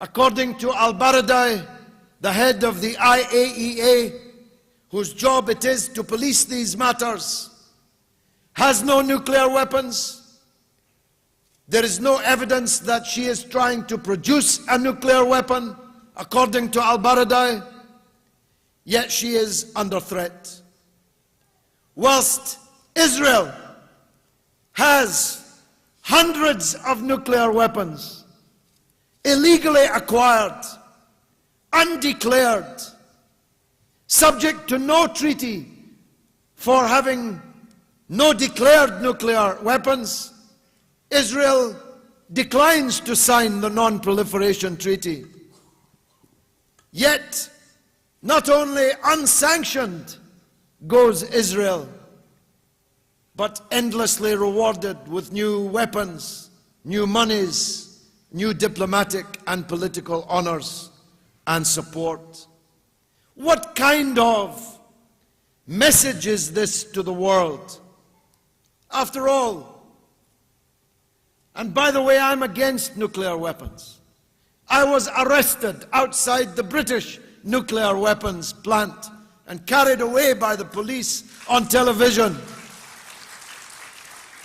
According to al-Baradei, the head of the IAEA, whose job it is to police these matters, has no nuclear weapons. There is no evidence that she is trying to produce a nuclear weapon, according to al-Baradei, yet she is under threat. Whilst Israel has hundreds of nuclear weapons, illegally acquired, undeclared, subject to no treaty for having no declared nuclear weapons, Israel declines to sign the Non-Proliferation Treaty. Yet, not only unsanctioned goes Israel, but endlessly rewarded with new weapons, new monies, new diplomatic and political honors and support. What kind of message is this to the world? After all, and by the way, I'm against nuclear weapons. I was arrested outside the British nuclear weapons plant and carried away by the police on television.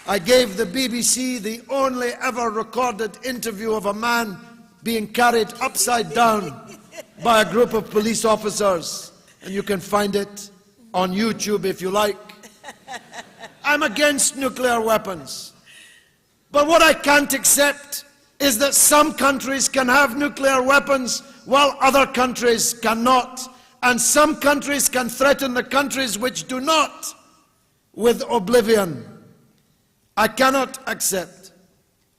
I gave the BBC the only ever recorded interview of a man being carried upside down by a group of police officers, and you can find it on YouTube if you like. I'm against nuclear weapons. But what I can't accept is that some countries can have nuclear weapons while other countries cannot. And some countries can threaten the countries which do not with oblivion. I cannot accept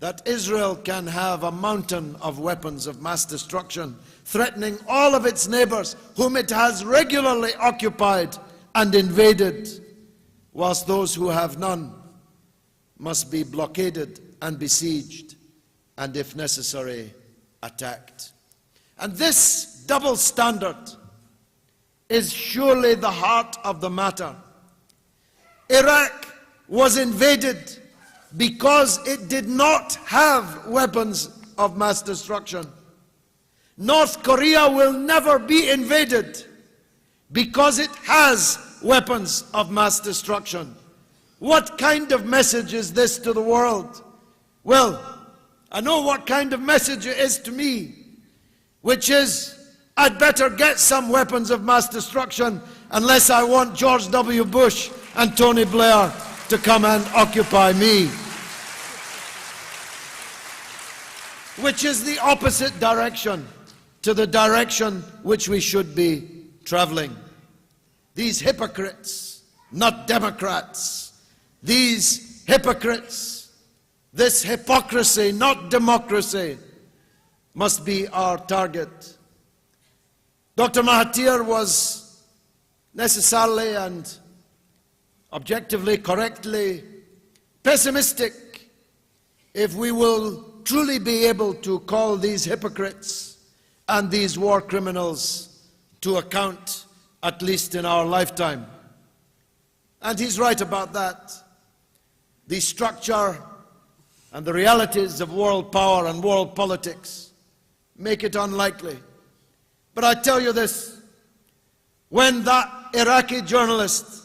that Israel can have a mountain of weapons of mass destruction threatening all of its neighbors whom it has regularly occupied and invaded, whilst those who have none must be blockaded and besieged, and if necessary, attacked. And this double standard is surely the heart of the matter. Iraq was invaded because it did not have weapons of mass destruction. North Korea will never be invaded because it has weapons of mass destruction. What kind of message is this to the world? Well, I know what kind of message it is to me, which is, I'd better get some weapons of mass destruction unless I want George W. Bush and Tony Blair to come and occupy me. Which is the opposite direction to the direction which we should be traveling. These hypocrites, not Democrats, these hypocrites, this hypocrisy, not democracy, must be our target. Dr. Mahathir was necessarily and objectively, correctly pessimistic if we will truly be able to call these hypocrites and these war criminals to account, at least in our lifetime. And he's right about that. The structure and the realities of world power and world politics make it unlikely. But I tell you this, when that Iraqi journalist,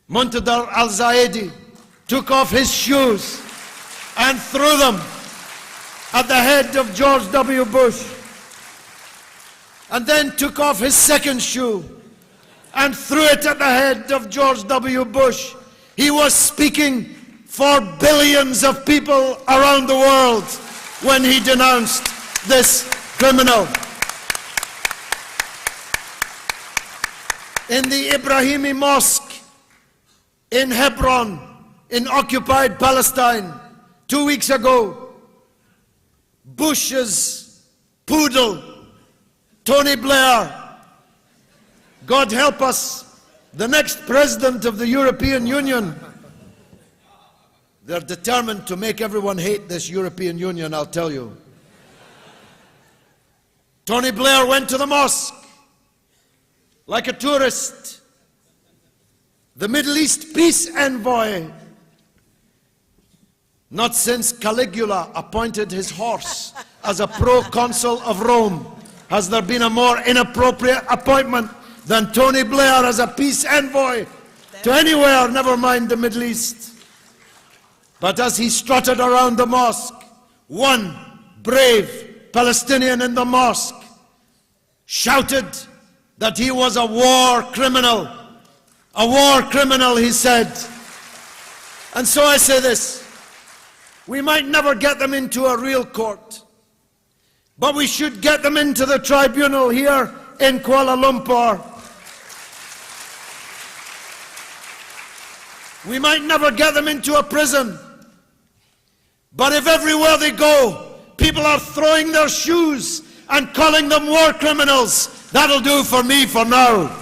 Muntadar al-Zaidi, took off his shoes and threw them at the head of George W. Bush, and then took off his second shoe and threw it at the head of George W. Bush, he was speaking for billions of people around the world when he denounced this criminal. In the Ibrahimi Mosque in Hebron, in occupied Palestine, 2 weeks ago, Bush's poodle, Tony Blair, God help us, the next president of the European Union. They're determined to make everyone hate this European Union, I'll tell you. Tony Blair went to the mosque like a tourist. The Middle East peace envoy Not since Caligula appointed his horse as a proconsul of Rome has there been a more inappropriate appointment than Tony Blair as a peace envoy to anywhere, never mind the Middle East. But as he strutted around the mosque, one brave Palestinian in the mosque shouted that he was a war criminal. A war criminal, he said. And so I say this, we might never get them into a real court, but we should get them into the tribunal here in Kuala Lumpur. We might never get them into a prison, but if everywhere they go, people are throwing their shoes and calling them war criminals, that'll do for me for now.